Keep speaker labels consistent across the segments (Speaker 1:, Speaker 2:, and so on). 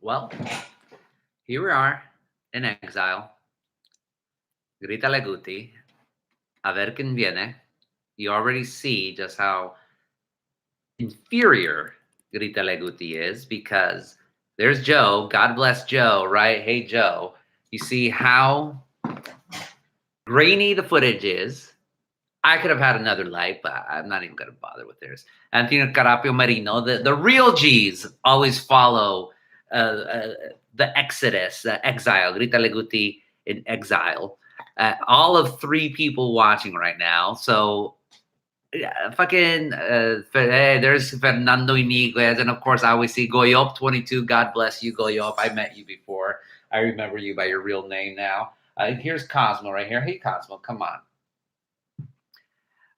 Speaker 1: Well, here we are in exile. Grítale Guti. A ver quién viene. You already see just how inferior Grítale Guti is because there's Joe. God bless Joe, right? Hey, Joe. You see how grainy the footage is. I could have had another light, but I'm not even going to bother with theirs. Antonio Carapio Marino, the real G's always follow the Exodus, exile, Grita Leguti in exile. All of three people watching right now. So, yeah, fucking, hey, there's Fernando Iniguez. And of course, I always see Goyop22. God bless you, Goyop. I met you before. I remember you by your real name now. Here's Cosmo right here. Hey, Cosmo, come on.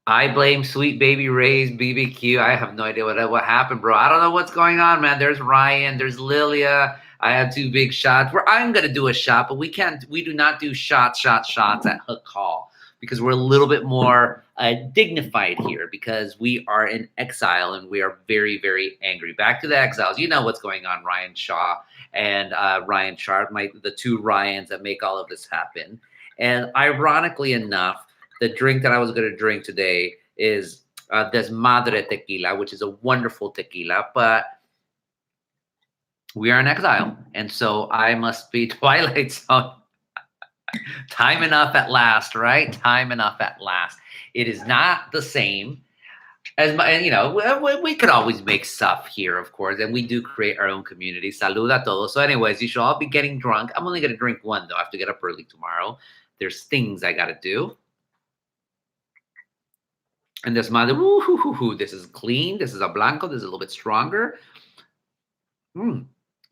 Speaker 1: I blame Sweet Baby Ray's BBQ. I have no idea what happened, bro. I don't know what's going on, man. There's Ryan. There's Lilia. I had two big shots. I'm gonna do a shot, but we can't. We do not do shots at Hook Hall because we're a little bit more dignified here because we are in exile and we are very, very angry. Back to the exiles. You know what's going on, Ryan Shaw and Ryan Sharp, the two Ryans that make all of this happen. And ironically enough, the drink that I was going to drink today is Desmadre tequila, which is a wonderful tequila, but we are in exile. And so I must be Twilight Zone. Time enough at last, right? Time enough at last. It is not the same as we could always make stuff here, of course, and we do create our own community. Salud a todos. So, anyways, you should all be getting drunk. I'm only going to drink one, though. I have to get up early tomorrow. There's things I got to do. And this mother, this is clean. This is a blanco. This is a little bit stronger. The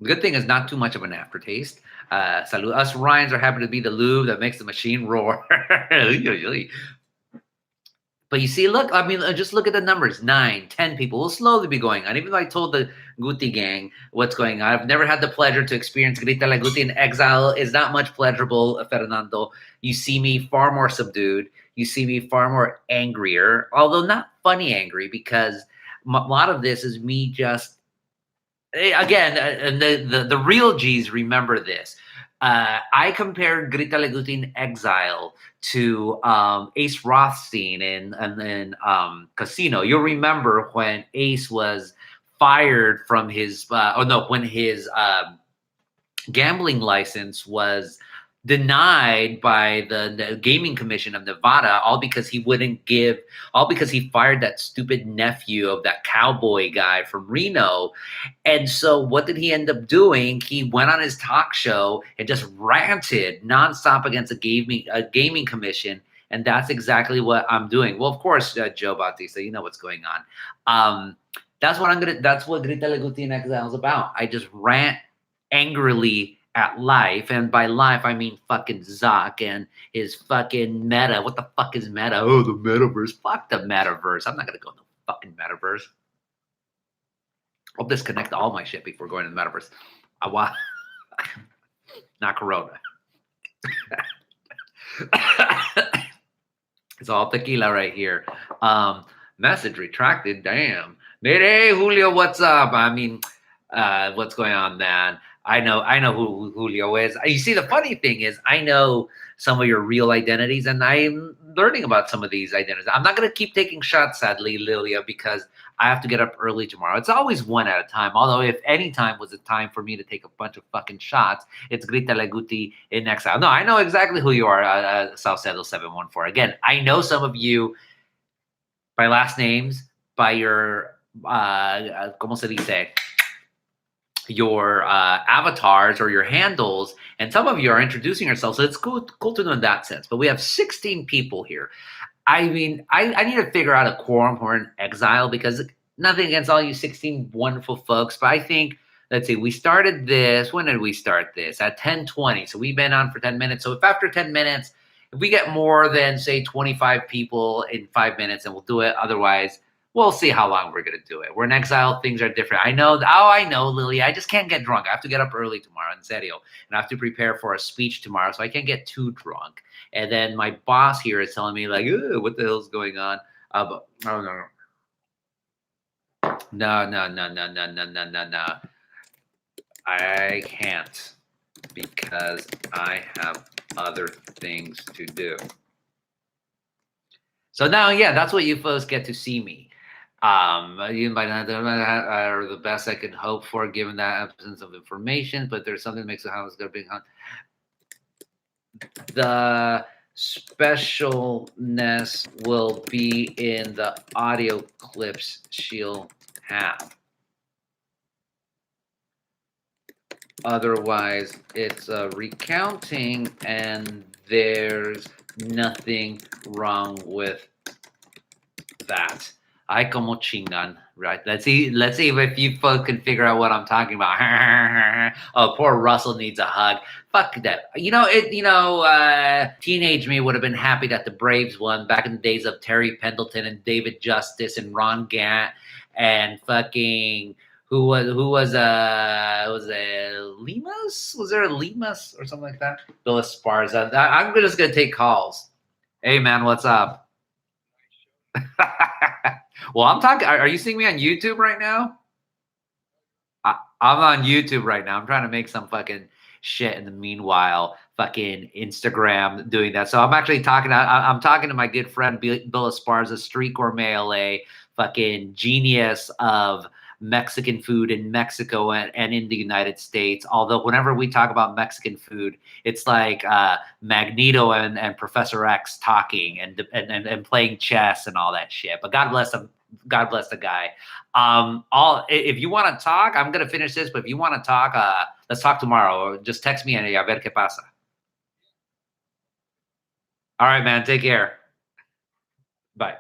Speaker 1: good thing is not too much of an aftertaste. Salud. Us Ryans are happy to be the lube that makes the machine roar. But you see, look, I mean, just look at the numbers. 9, 10 people will slowly be going on. Even though I told the Guti gang what's going on, I've never had the pleasure to experience Grítale Guti in exile. It's not much pleasurable, Fernando. You see me far more subdued. You see me far more angrier, although not funny angry, because a lot of this is me just, again, and the real G's remember this. I compared Grítale Guti in exile to Ace Rothstein in Casino. You'll remember when Ace was fired from his, when his gambling license was denied by the Gaming Commission of Nevada, all because he fired that stupid nephew of that cowboy guy from Reno. And so what did he end up doing? He went on his talk show and just ranted nonstop against the Gaming Commission. And that's exactly what I'm doing. Well, of course, Joe Bautista, you know what's going on. That's what Grítale Guti in Exile is about. I just rant angrily at life, and by life I mean fucking Zuck and his fucking meta. What the fuck is meta? Oh, the metaverse. Fuck the metaverse. I'm not gonna go in the fucking metaverse. I'll disconnect all my shit before going to the metaverse. Not Corona. It's all tequila right here. Message retracted. Damn. Hey, Julio, what's up? I mean, what's going on, man? I know who Julio is. You see, the funny thing is, I know some of your real identities, and I'm learning about some of these identities. I'm not going to keep taking shots, sadly, Lilia, because I have to get up early tomorrow. It's always one at a time. Although, if any time was a time for me to take a bunch of fucking shots, it's Grítale Guti in exile. No, I know exactly who you are, Salcedo 714. Again, I know some of you by last names, by your, ¿cómo se dice? Your avatars or your handles, and some of you are introducing yourselves, so it's cool to know in that sense. But we have 16 people here. I mean, I need to figure out a quorum who are in exile, because nothing against all you 16 wonderful folks, but I think, let's see, we started this, when did we start this? At 10:20, so we've been on for 10 minutes. So if after 10 minutes, if we get more than, say, 25 people in 5 minutes, then we'll do it. Otherwise, we'll see how long we're going to do it. We're in exile. Things are different. I know, Lily. I just can't get drunk. I have to get up early tomorrow, in serio. And I have to prepare for a speech tomorrow, so I can't get too drunk. And then my boss here is telling me, like, what the hell's going on? No. No. I can't because I have other things to do. So now, yeah, that's what you folks get to see me. You might not are the best I could hope for given that absence of information, but there's something that makes it how it's going to be. The specialness will be in the audio clips she'll have. Otherwise, it's a recounting, and there's nothing wrong with that. Ay, como chingan, right? Let's see if you folks can figure out what I'm talking about. Oh, poor Russell needs a hug. Fuck that. Teenage me would have been happy that the Braves won back in the days of Terry Pendleton and David Justice and Ron Gant and fucking who was it Limas? Was there a Limas or something like that? Bill Esparza. I'm just gonna take calls. Hey man, what's up? Well, I'm talking. Are you seeing me on YouTube right now? I'm on YouTube right now. I'm trying to make some fucking shit in the meanwhile. Fucking Instagram doing that. So I'm actually talking. I'm talking to my good friend Bill Esparza, Street Gourmet LA, fucking genius of Mexican food in Mexico and in the United States. Although whenever we talk about Mexican food, it's like Magneto and Professor X talking and playing chess and all that shit. But God bless him. God bless the guy. If you want to talk, I'm gonna finish this. But if you want to talk, let's talk tomorrow. Or just text me and a ver qué pasa. All right, man. Take care. Bye.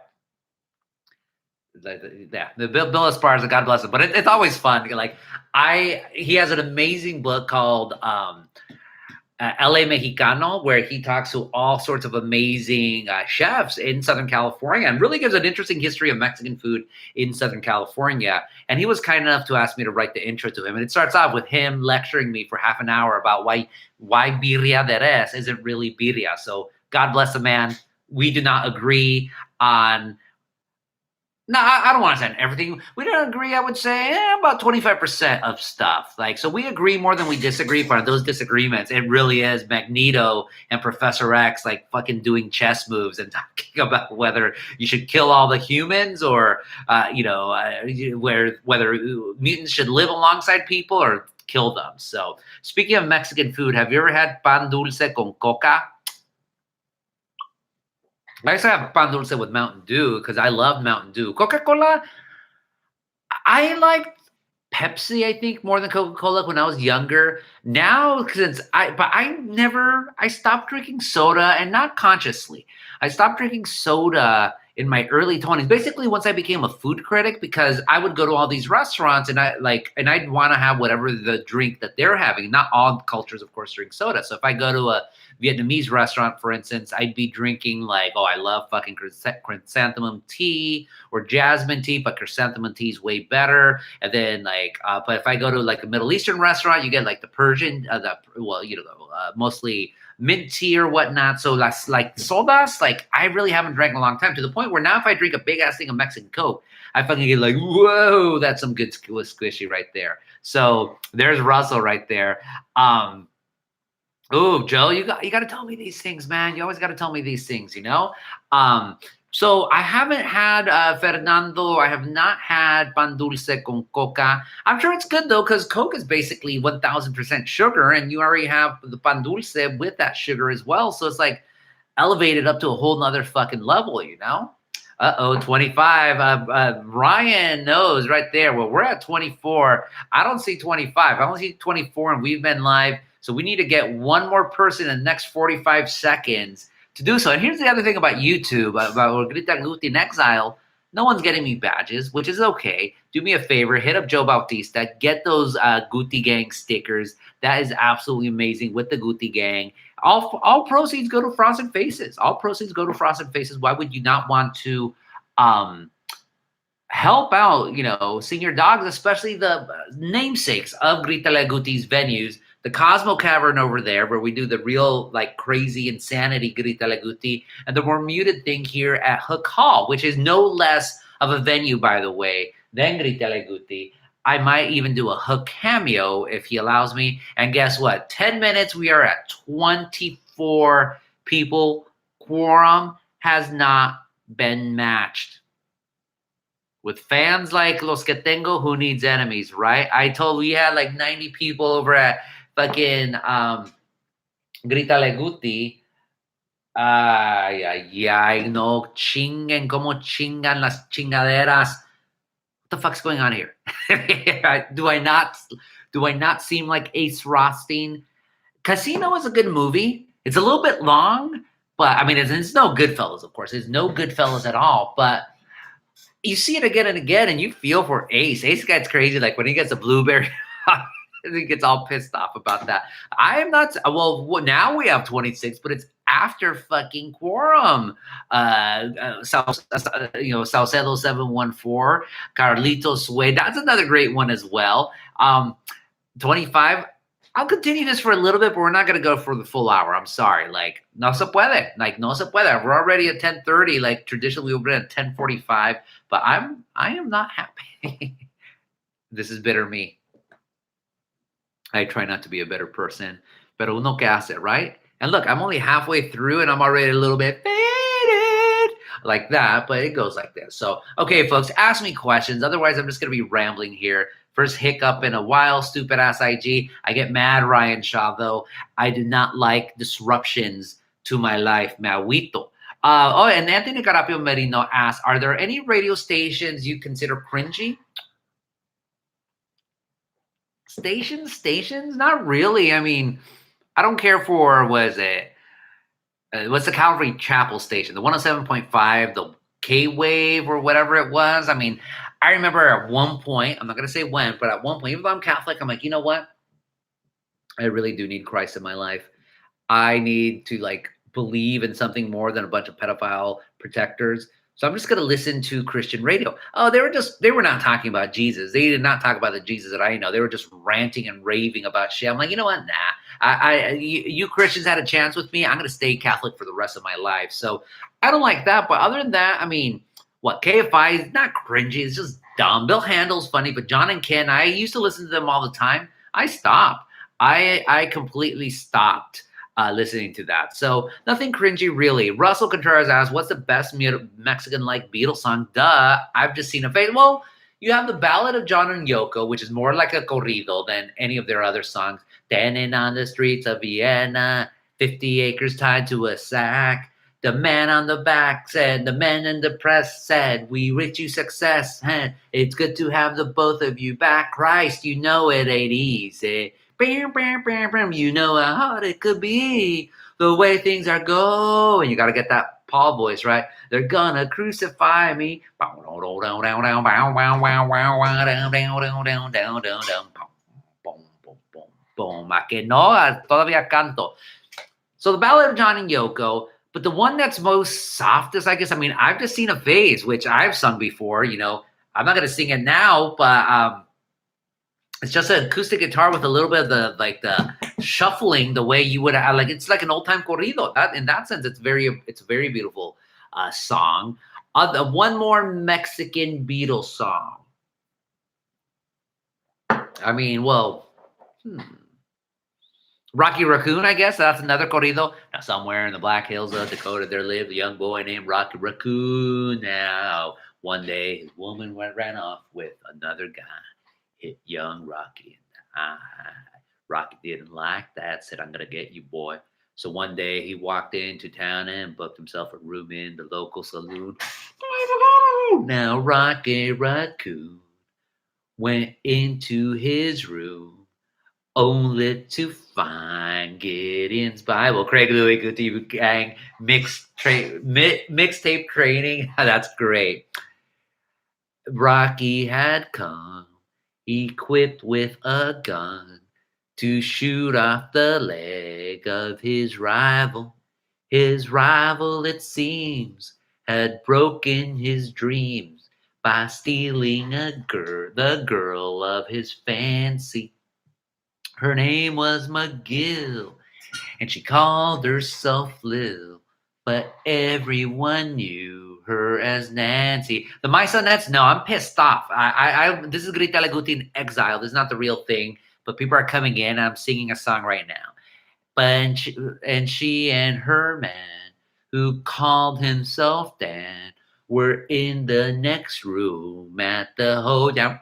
Speaker 1: Yeah, the Bill Esparza, God bless him. But it's always fun. Like he has an amazing book called LA Mexicano, where he talks to all sorts of amazing chefs in Southern California and really gives an interesting history of Mexican food in Southern California. And he was kind enough to ask me to write the intro to him. And it starts off with him lecturing me for half an hour about why birria de res isn't really birria. So God bless the man. We do not agree on. No, I don't want to say everything. We don't agree, I would say, about 25% of stuff. Like, so we agree more than we disagree, but those disagreements, it really is Magneto and Professor X, like fucking doing chess moves and talking about whether you should kill all the humans or, whether mutants should live alongside people or kill them. So speaking of Mexican food, have you ever had pan dulce con coca? I used to have pan dulce with Mountain Dew because I love Mountain Dew. Coca-Cola, I liked Pepsi, I think, more than Coca-Cola when I was younger. Now, I stopped drinking soda, and not consciously. I stopped drinking soda in my early 20s, basically once I became a food critic, because I would go to all these restaurants and I'd want to have whatever the drink that they're having. Not all cultures, of course, drink soda. So if I go to a Vietnamese restaurant, for instance, I'd be drinking I love fucking chrysanthemum tea or jasmine tea, but chrysanthemum tea is way better. And then but if I go to a Middle Eastern restaurant, you get the Persian, mostly mint tea or whatnot. So that's sodas, I really haven't drank in a long time, to the point where now if I drink a big ass thing of Mexican Coke, I fucking get whoa, that's some good squishy right there. So there's Russell right there. Oh, Joe, you got to tell me these things, man. You always got to tell me these things, So I haven't had Fernando. I have not had pan dulce con coca. I'm sure it's good though, because Coke is basically 1,000% sugar, and you already have the pan dulce with that sugar as well. So it's elevated up to a whole nother fucking level, 25. Ryan knows right there. Well, we're at 24. I don't see 25. I only see 24, and we've been live. So we need to get one more person in the next 45 seconds to do so. And here's the other thing about YouTube, about Grítale in EXILE. No one's getting me badges, which is okay. Do me a favor, hit up Joe Bautista, get those Guti Gang stickers. That is absolutely amazing with the Guti Gang. All proceeds go to Frosted Faces. All proceeds go to Frosted Faces. Why would you not want to help out, senior dogs, especially the namesakes of Grítale Guti's venues? The Cosmo Cavern over there, where we do the real, crazy insanity Grítale Guti, and the more muted thing here at Hook Hall, which is no less of a venue, by the way, than Grítale Guti. I might even do a hook cameo if he allows me. And guess what? 10 minutes, we are at 24 people. Quorum has not been matched. With fans like Los Que Tengo, who needs enemies, right? I told we had like 90 people over at fucking Grítale Guti. Ay, ay, ay, no chinguen como chingan las chingaderas. What the fuck's going on here? do I not seem like Ace Rothstein? Casino is a good movie. It's a little bit long, but I mean, it's no Goodfellas, of course. It's no Goodfellas at all, but you see it again and again, and you feel for Ace. Ace gets crazy, like when he gets a blueberry, he gets all pissed off about that. I am not. Well, now we have 26, but it's after fucking Quorum. Salcedo 714, Carlitos Way. That's another great one as well. 25. I'll continue this for a little bit, but we're not going to go for the full hour. I'm sorry. Like, no se puede. Like, no se puede. We're already at 10:30. Like, traditionally, we've been at 10:45. But I am not happy. This is bitter me. I try not to be a better person. Pero uno que hace, right? And look, I'm only halfway through, and I'm already a little bit faded. Like that, but it goes like this. So, okay, folks, ask me questions. Otherwise, I'm just going to be rambling here. First hiccup in a while, stupid ass IG. I get mad, Ryan Shaw, though. I do not like disruptions to my life. Me agüito. And Anthony Carapio Merino asks, are there any radio stations you consider cringy? Stations? Not really. I mean, I don't care for, what's the Calvary Chapel station? The 107.5, the K-Wave or whatever it was. I mean, I remember at one point, I'm not going to say when, but at one point, even though I'm Catholic, I'm like, you know what? I really do need Christ in my life. I need to believe in something more than a bunch of pedophile protectors. So I'm just going to listen to Christian radio. Oh, they were not talking about Jesus. They did not talk about the Jesus that I know. They were just ranting and raving about shit. I'm like, you know what? Nah, you Christians had a chance with me. I'm going to stay Catholic for the rest of my life. So I don't like that. But other than that, I mean, KFI is not cringy. It's just dumb. Bill Handel's funny, but John and Ken, I used to listen to them all the time. I stopped. I completely stopped listening to that. So nothing cringy, really. Russell Contreras asks, what's the best Mexican-like Beatles song? Duh, I've just seen a face. Well, you have the Ballad of John and Yoko, which is more like a corrido than any of their other songs. Standing on the streets of Vienna, 50 acres tied to a sack. The man on the back said, the men in the press said, we wish you success. It's good to have the both of you back. Christ, you know it ain't easy. You know how hard it could be, the way things are going. You got to get that Paul voice, right? They're gonna crucify me. Todavía canto. So the Ballad of John and Yoko, but the one that's most softest, I guess, I mean, I've just seen a phase, which I've sung before, I'm not going to sing it now, but it's just an acoustic guitar with a little bit of the shuffling, the way you would it's like an old time corrido. That in that sense, it's a very beautiful song. One more Mexican Beatles song. I mean, Rocky Raccoon, I guess. That's another corrido. Now, somewhere in the Black Hills of Dakota, there lived a young boy named Rocky Raccoon. Now, one day, his woman ran off with another guy. Hit young Rocky in the eye. Rocky didn't like that, said, I'm going to get you, boy. So one day he walked into town and booked himself a room in the local saloon. Now Rocky Raccoon went into his room only to find Gideon's Bible. Craig Louis, Guti Gang, mixtape training. That's great. Rocky had come equipped with a gun to shoot off the leg of his rival. His rival, it seems, had broken his dreams by stealing the girl of his fancy. Her name was McGill, and she called herself Lil. but everyone knew her as Nancy. The Maisonettes, no, I'm pissed off. This is Grítale Guti in Exile. This is not the real thing, but people are coming in. I'm singing a song right now. But she and her man, who called himself Dan, were in the next room at the hoedown.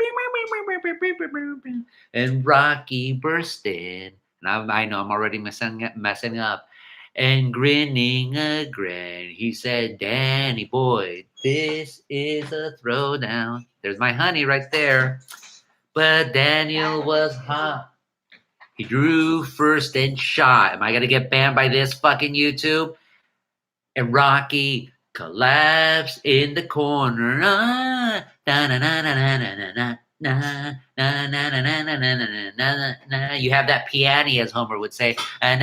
Speaker 1: And Rocky burst in. And I know I'm already messing up. And grinning a grin, he said, Danny boy, this is a throwdown. There's my honey right there. But Daniel was hot. He drew first and shot. Am I going to get banned by this fucking YouTube? And Rocky collapsed in the corner. You have that piano, as Homer would say. Who are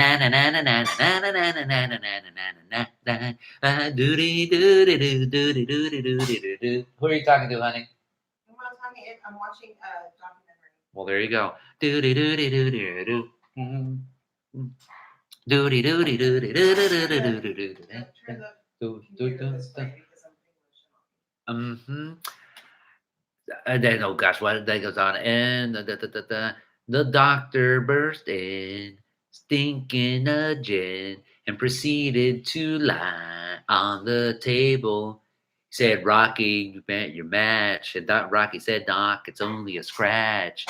Speaker 1: you talking to, honey?
Speaker 2: I'm watching a documentary.
Speaker 1: Well, there you go. And then, oh gosh, what that goes on, and the doctor burst in, stinking a gin, and proceeded to lie on the table. He said, Rocky, you bet your match. And Rocky said, Doc, it's only a scratch.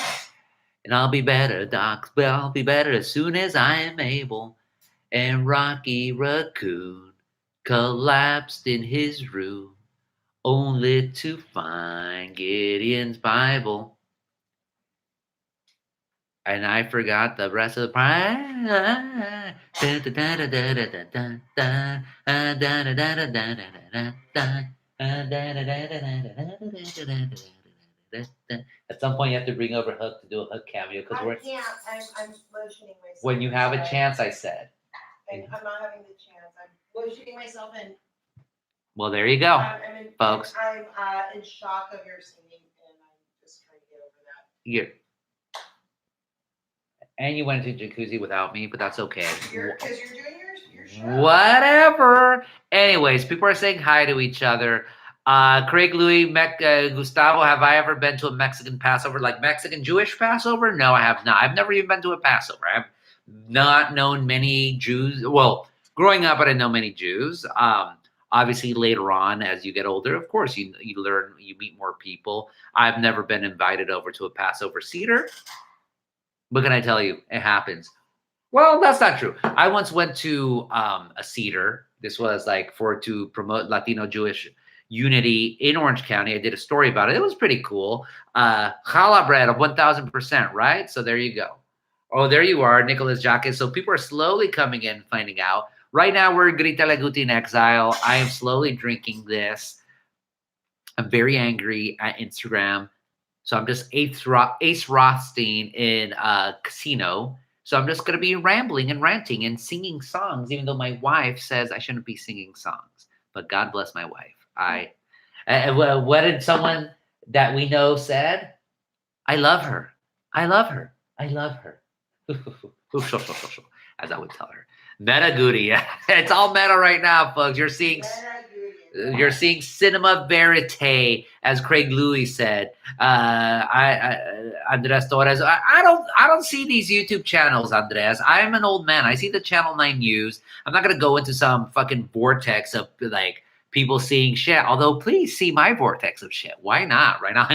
Speaker 1: And I'll be better, Doc. But I'll be better as soon as I am able. And Rocky Raccoon collapsed in his room, only to find Gideon's Bible. And I forgot the rest of the part. At some point, you have to bring over Hook to do a Hook cameo because we're.
Speaker 2: I can't. I'm motioning myself.
Speaker 1: When you have a chance, I said.
Speaker 2: And I'm not having the chance. I'm motioning myself in.
Speaker 1: Well, there you go, folks.
Speaker 2: I'm in shock of your singing, and I'm just trying to get over that.
Speaker 1: Yeah. And you went into Jacuzzi without me, but that's okay.
Speaker 2: Because you're doing your show.
Speaker 1: Whatever. Anyways, people are saying hi to each other. Craig Louis, Gustavo, have I ever been to a Mexican Passover, like Mexican Jewish Passover? No, I have not. I've never even been to a Passover. I've not known many Jews. Well, growing up, I didn't know many Jews. Obviously, later on, as you get older, of course, you learn, you meet more people. I've never been invited over to a Passover Seder. But can I tell you, it happens. Well, that's not true. I once went to a Seder. This was like to promote Latino Jewish unity in Orange County. I did a story about it. It was pretty cool. Challah bread of 1,000%, right? So there you go. Oh, there you are, Nicholas Jacques. So people are slowly coming in, finding out. Right now, we're Grítale Guti in Exile. I am slowly drinking this. I'm very angry at Instagram. So I'm just Ace Rothstein in a casino. So I'm just going to be rambling and ranting and singing songs, even though my wife says I shouldn't be singing songs. But God bless my wife. What did someone that we know said? I love her. I love her. I love her. As I would tell her. Meta Goody. It's all meta right now, folks. You're seeing cinema verite, as Craig Louis said. Andres Torres. I don't see these YouTube channels, Andres. I'm an old man. I see the Channel 9 News. I'm not gonna go into some fucking vortex of like people seeing shit. Although, please see my vortex of shit. Why not? Right now,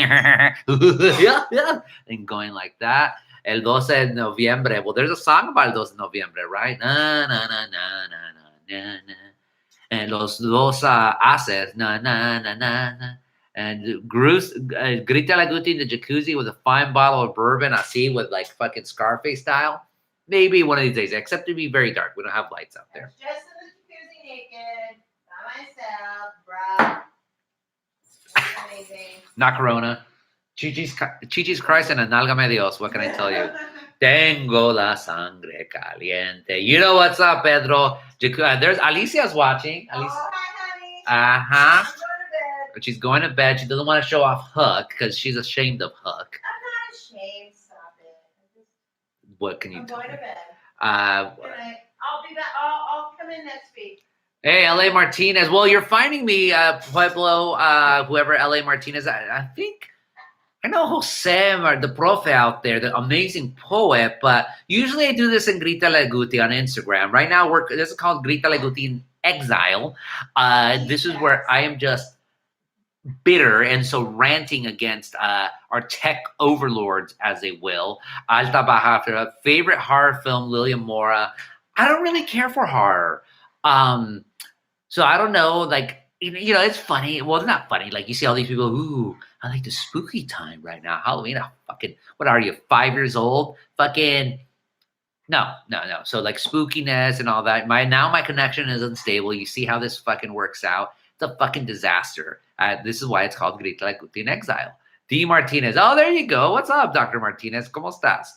Speaker 1: yeah, and going like that. El 12 de noviembre. Well, there's a song about El 12 de noviembre, right? Na na na na na na na. And los haces, na na na na na. And Grítale Guti in the jacuzzi with a fine bottle of bourbon, así with like fucking Scarface style. Maybe one of these days, except to be very dark. We don't have lights out there.
Speaker 2: Just in the jacuzzi naked, by myself, bro. That's amazing.
Speaker 1: Not Corona. Chichis Christ and Analgame Dios. What can I tell you? Tengo la sangre caliente. You know what's up, Pedro? There's Alicia's watching.
Speaker 2: Alicia. Oh, hi,
Speaker 1: honey.
Speaker 2: I'm going to bed.
Speaker 1: She's going to bed. She doesn't want to show off Hook because she's ashamed of Hook.
Speaker 2: I'm not ashamed. Stop it.
Speaker 1: What can you
Speaker 2: I'm
Speaker 1: tell
Speaker 2: going
Speaker 1: me?
Speaker 2: to bed.
Speaker 1: I'll
Speaker 2: be back. I'll come in next week.
Speaker 1: Hey, LA Martinez. Well, you're finding me, Pueblo, whoever LA Martinez. I think I know Jose, the profe out there, the amazing poet, but usually I do this in Grítale Guti on Instagram. Right now, this is called Grítale Guti in Exile. This is where I am just bitter and so ranting against our tech overlords, as they will. Alta Baja, favorite horror film, Lilian Mora. I don't really care for horror. So I don't know, like, it's funny. Well, it's not funny. Like, you see all these people, ooh, I like the spooky time right now. Halloween, fucking, what are you, 5 years old? Fucking, no. So, like, spookiness and all that. My connection is unstable. You see how this fucking works out. It's a fucking disaster. This is why it's called Grita like Guti in Exile. D. Martinez. Oh, there you go. What's up, Dr. Martinez? ¿Cómo estás?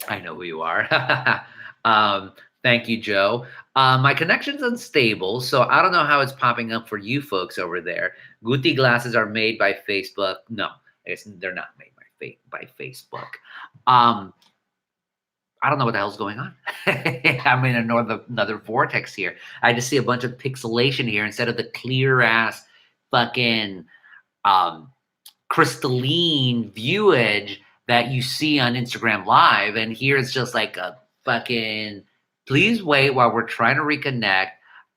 Speaker 1: I know who you are. Thank you, Joe. My connection's unstable, so I don't know how it's popping up for you folks over there. Guti glasses are made by Facebook. No, I guess they're not made by Facebook. I don't know what the hell's going on. I'm in another vortex here. I just see a bunch of pixelation here instead of the clear ass fucking crystalline viewage that you see on Instagram Live. And here it's just like a fucking, please wait while we're trying to reconnect.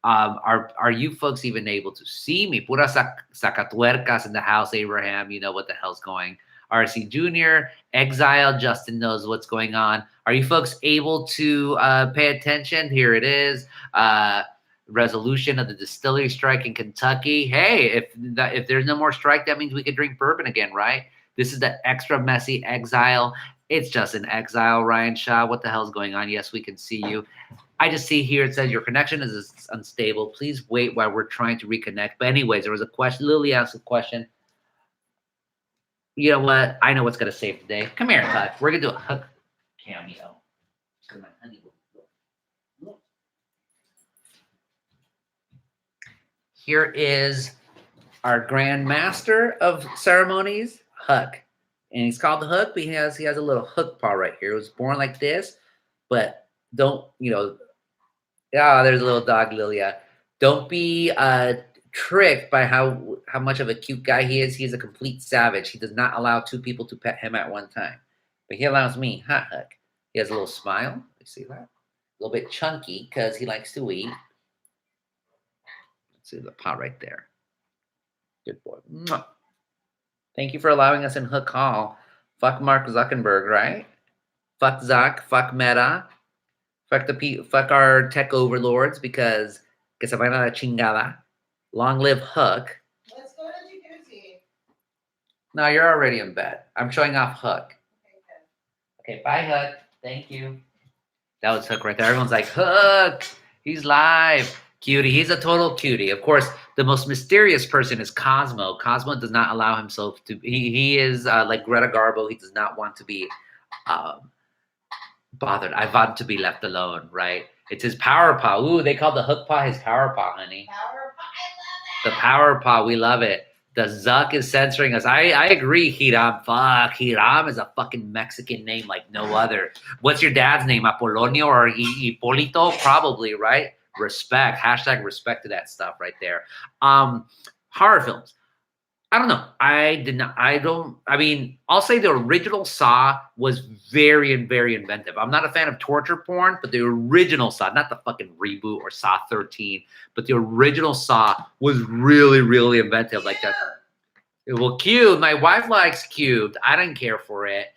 Speaker 1: Are you folks even able to see me? Pura sacatuercas in the house, Abraham. You know what the hell's going. RC Jr., Exile, Justin knows what's going on. Are you folks able to pay attention? Here it is. Resolution of the distillery strike in Kentucky. Hey, if there's no more strike, that means we can drink bourbon again, right? This is the extra messy Exile. It's just an Exile, Ryan Shaw. What the hell's going on? Yes, we can see you. I just see here it says your connection is unstable. Please wait while we're trying to reconnect. But anyways, there was a question. Lily asked a question. You know what? I know what's going to save the day. Come here, Huck. We're going to do a Huck cameo. Here is our Grand Master of Ceremonies, Huck. And he's called the Hook, but he has a little hook paw right here. It was born like this, but don't, there's a little dog, Lilia. Don't be tricked by how much of a cute guy he is. He's a complete savage. He does not allow two people to pet him at one time. But he allows me. Hot Huck. He has a little smile. You see that? A little bit chunky because he likes to eat. Let's see the paw right there. Good boy. Mwah. Thank you for allowing us in Hook Hall. Fuck Mark Zuckerberg, right? Fuck Zuck. Fuck Meta. Fuck our tech overlords because que se vayan a la chingada. Long live Hook.
Speaker 2: Let's go to Jacuzzi.
Speaker 1: No, you're already in bed. I'm showing off Hook. Okay, bye, Hook. Thank you. That was Hook right there. Everyone's like, Hook, he's live. Cutie. He's a total cutie. Of course, the most mysterious person is Cosmo. Cosmo does not allow himself to. He is like Greta Garbo. He does not want to be bothered. I want to be left alone, right? It's his power paw. Ooh, they call the Hook paw his power paw, honey.
Speaker 2: Power paw. I love it.
Speaker 1: The power paw. We love it. The Zuck is censoring us. I agree, Hiram. Fuck. Hiram is a fucking Mexican name like no other. What's your dad's name? Apolonio or Hipolito? Probably, right? Respect. Hashtag respect to that stuff right there. Horror films. I don't know. I'll say the original Saw was very, very inventive. I'm not a fan of torture porn, but the original Saw, not the fucking reboot or Saw 13, but the original Saw was really, really inventive. Like that. Well, Cube. My wife likes Cubed. I didn't care for it.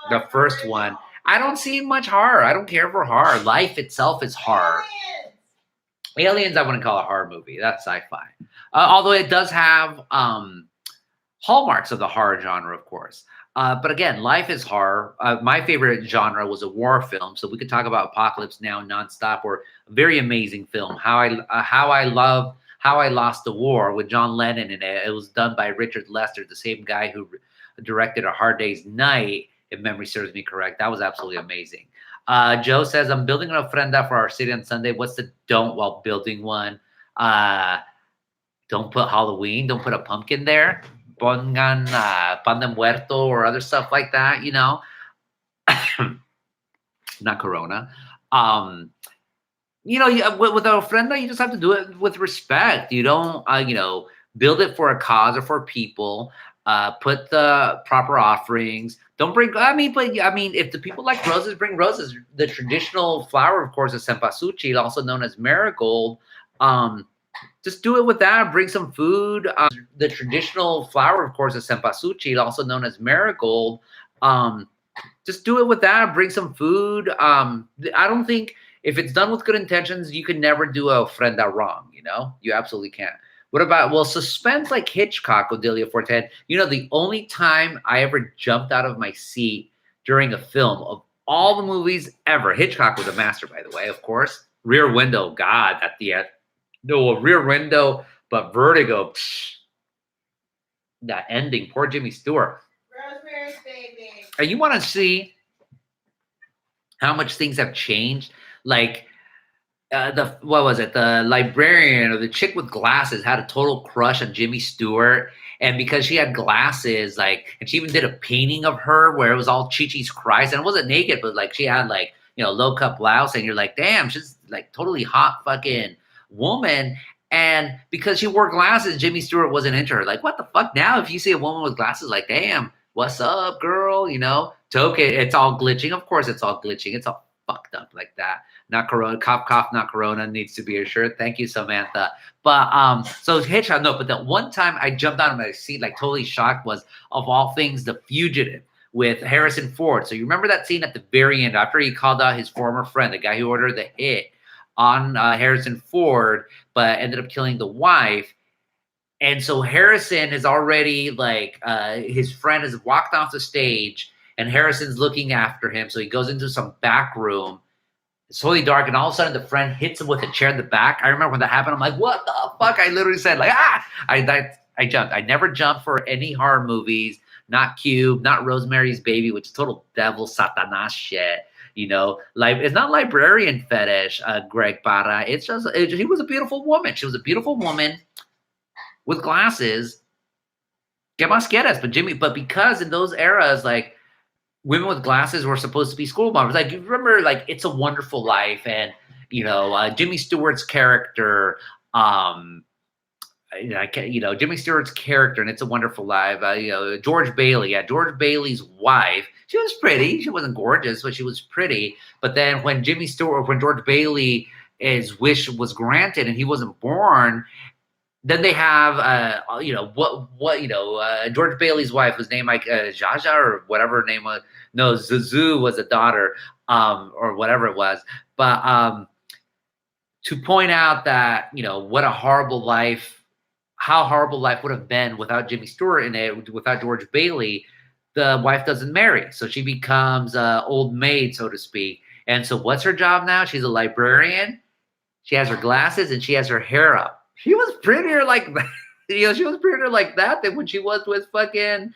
Speaker 2: The first one.
Speaker 1: I don't see much horror. I don't care for horror. Life itself is horror. Aliens, I wouldn't call a horror movie. That's sci-fi. Although it does have hallmarks of the horror genre, of course. But again, life is horror. My favorite genre was a war film. So we could talk about Apocalypse Now nonstop, or a very amazing film, How I Lost the War with John Lennon in it. It was done by Richard Lester, the same guy who directed A Hard Day's Night, if memory serves me correct. That was absolutely amazing. Joe says, I'm building an ofrenda for our city on Sunday. What's the don't while building one? Don't put Halloween. Don't put a pumpkin there. Pongan pan de muerto or other stuff like that, you know. Not Corona. with a ofrenda, you just have to do it with respect. You don't, build it for a cause or for people. Put the proper offerings. Don't bring. I mean, if the people like roses, bring roses. The traditional flower, of course, is cempasúchil, also known as marigold. Um, just do it with that. Bring some food. The traditional flower, of course, is cempasúchil, also known as marigold. Um, just do it with that. Bring some food. I don't think if it's done with good intentions, you can never do a ofrenda wrong. You absolutely can't. What about suspense like Hitchcock, Odelia Forte? The only time I ever jumped out of my seat during a film of all the movies ever. Hitchcock was a master, by the way, of course. Rear Window, God, at the end. No, Rear Window, but Vertigo. Psh, that ending, poor Jimmy Stewart.
Speaker 2: Rosemary's Baby.
Speaker 1: And you want to see how much things have changed? Like what was it? The librarian or the chick with glasses had a total crush on Jimmy Stewart, and because she had glasses, and she even did a painting of her where it was all Chi-Chi's Christ, and it wasn't naked, but she had low cut blouse, and you're like, damn, she's totally hot fucking woman. And because she wore glasses, Jimmy Stewart wasn't into her. What the fuck now? If you see a woman with glasses, damn, what's up, girl? Token, it's all glitching. Of course, it's all glitching. It's all fucked up like that. Not Corona, cough, not Corona needs to be assured. Thank you, Samantha. But so Hitchcock, no, but that one time I jumped out of my seat, totally shocked, was of all things, The Fugitive with Harrison Ford. So you remember that scene at the very end after he called out his former friend, the guy who ordered the hit on Harrison Ford, but ended up killing the wife. And so Harrison is already his friend has walked off the stage and Harrison's looking after him. So he goes into some back room. It's totally dark, and all of a sudden the friend hits him with a chair in the back. I remember when that happened. I'm like, what the fuck? I literally said, I jumped. I never jumped for any horror movies, not Cube, not Rosemary's Baby, which is total devil satanas shit. It's not librarian fetish, Greg Parra. It's just, she was a beautiful woman. She was a beautiful woman with glasses. Que más quieres? But because in those eras, women with glasses were supposed to be school moms. You remember, It's a Wonderful Life, and Jimmy Stewart's character. Jimmy Stewart's character, and It's a Wonderful Life. George Bailey. Yeah, George Bailey's wife. She was pretty. She wasn't gorgeous, but she was pretty. But then when George Bailey, his wish was granted, and he wasn't born. Then they have, George Bailey's wife was named Jaja or whatever her name was. No, Zuzu was a daughter, or whatever it was. But to point out that, what a horrible life, how horrible life would have been without Jimmy Stewart in it, without George Bailey, the wife doesn't marry. So she becomes an old maid, so to speak. And so what's her job now? She's a librarian. She has her glasses and she has her hair up. She was prettier like that. She was prettier like that than when she was with fucking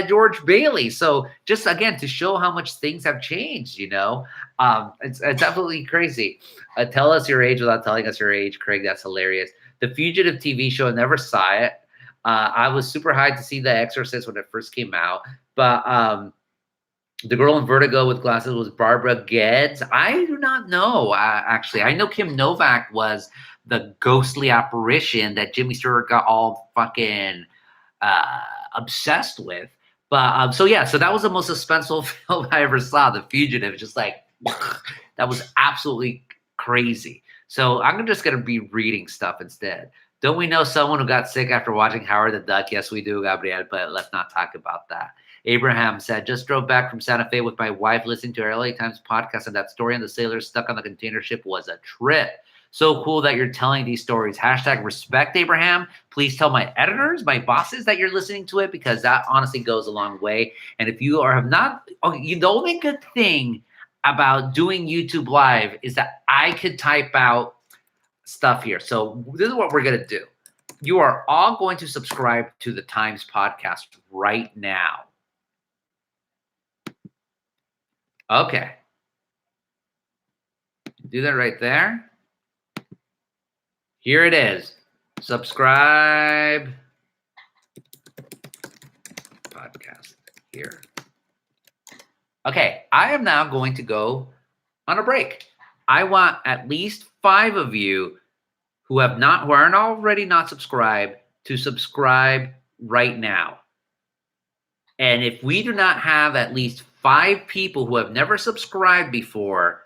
Speaker 1: George Bailey. So just again to show how much things have changed, it's absolutely crazy. Tell us your age without telling us your age, Craig. That's hilarious. The Fugitive TV show, I never saw it. I was super hyped to see The Exorcist when it first came out, but the girl in Vertigo with glasses was Barbara Geddes. I do not know. Actually, I know Kim Novak was the ghostly apparition that Jimmy Stewart got all fucking obsessed with. But so that was the most suspenseful film I ever saw, The Fugitive. Just that was absolutely crazy. So I'm just going to be reading stuff instead. Don't we know someone who got sick after watching Howard the Duck? Yes, we do, Gabriel, but let's not talk about that. Abraham said, just drove back from Santa Fe with my wife listening to our LA Times podcast, and that story on the sailors stuck on the container ship was a trip. So cool that you're telling these stories. # respect, Abraham. Please tell my editors, my bosses that you're listening to it, because that honestly goes a long way. And if you have not, the only good thing about doing YouTube Live is that I could type out stuff here. So this is what we're going to do. You are all going to subscribe to the Times podcast right now. Okay. Do that right there. Here it is. Subscribe. Podcast here. Okay, I am now going to go on a break. I want at least 5 of you who aren't already not subscribed to subscribe right now. And if we do not have at least 5 people who have never subscribed before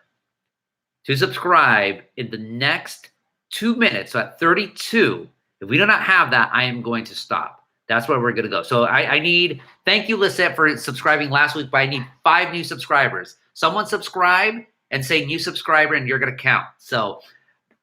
Speaker 1: to subscribe in the next 2 minutes, so at 32, if we do not have that, I am going to stop. That's where we're going to go. So I need, thank you, Lisette, for subscribing last week, but I need 5 new subscribers. Someone subscribe and say new subscriber, and you're going to count. So,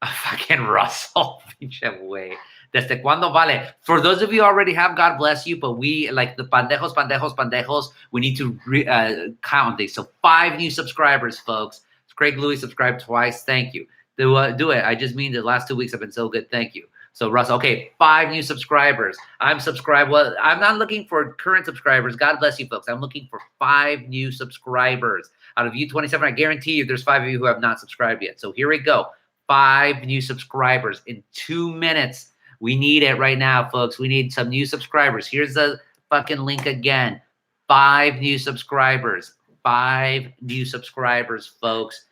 Speaker 1: fucking Russell, pinche way. Desde cuando vale? For those of you who already have, God bless you, but we, like the pandejos, we need to count these. So 5 new subscribers, folks. Craig Louis subscribed twice. Thank you. Do it. I just mean the last 2 weeks have been so good. Thank you. So Russell, okay, 5 new subscribers. I'm subscribed. Well, I'm not looking for current subscribers. God bless you, folks. I'm looking for 5 new subscribers. Out of you 27, I guarantee you there's 5 of you who have not subscribed yet. So here we go. 5 new subscribers in 2 minutes. We need it right now, folks. We need some new subscribers. Here's the fucking link again. 5 new subscribers. 5 new subscribers, folks.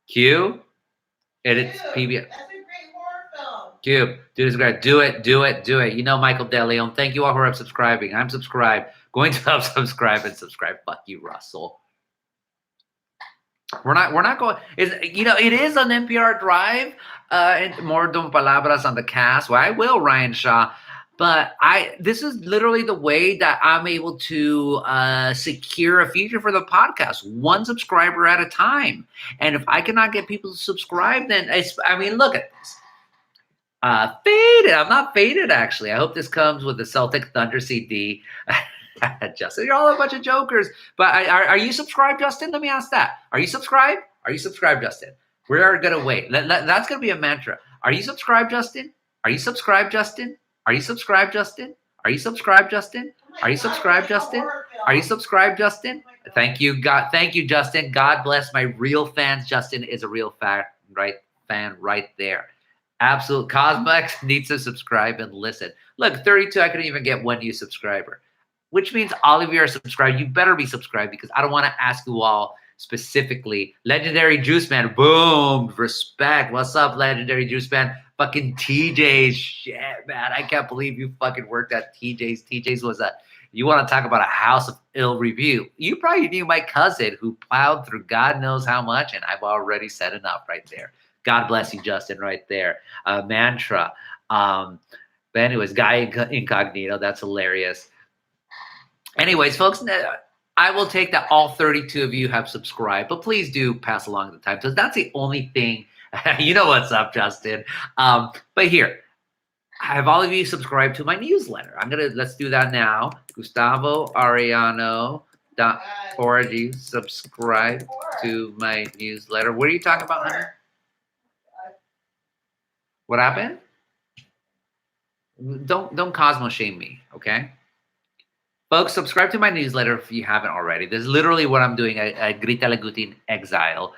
Speaker 1: Q? It's PBS.
Speaker 2: That's a great horror film.
Speaker 1: Q. Do it. You know Michael De Leon. Thank you all who are subscribing. I'm subscribed. Going to unsubscribe and subscribe. Fuck you, Russell. We're not going. It is an NPR drive. And more Don Palabras on the cast. Well, I will, Ryan Shaw. But this is literally the way that I'm able to secure a future for the podcast, 1 subscriber at a time. And if I cannot get people to subscribe, then look at this. Faded. I'm not faded, actually. I hope this comes with the Celtic Thunder CD. Justin, you're all a bunch of jokers. But are you subscribed, Justin? Let me ask that. Are you subscribed? Are you subscribed, Justin? We are going to wait. That's going to be a mantra. Are you subscribed, Justin? Are you subscribed, Justin? Are you subscribed, Justin? Are you subscribed, Justin? Are you subscribed, Justin? Are you subscribed, Justin? Thank you, God. Thank you, Justin. God bless my real fans. Justin is a real fan right there. Absolute. Cosmex needs to subscribe and listen. Look, 32, I couldn't even get 1 new subscriber, which means all of you are subscribed. You better be subscribed because I don't want to ask you all specifically. Legendary Juice Man, boom, respect. What's up, Legendary Juice Man? Fucking TJ's, shit, man. I can't believe you fucking worked at TJ's. TJ's was you want to talk about a house of ill review. You probably knew my cousin who plowed through God knows how much, and I've already said enough right there. God bless you, Justin, right there. Mantra. But anyways, Guy Incognito, that's hilarious. Anyways, folks, I will take that all 32 of you have subscribed, but please do pass along the time because that's the only thing. You know what's up, Justin. But here, have all of you subscribed to my newsletter? Let's do that now. GustavoArellano.org. Subscribe to my newsletter. What are you talking about, honey? What happened? Don't Cosmo shame me, okay? Folks, subscribe to my newsletter if you haven't already. This is literally what I'm doing at Grítale, Guti in EXILE.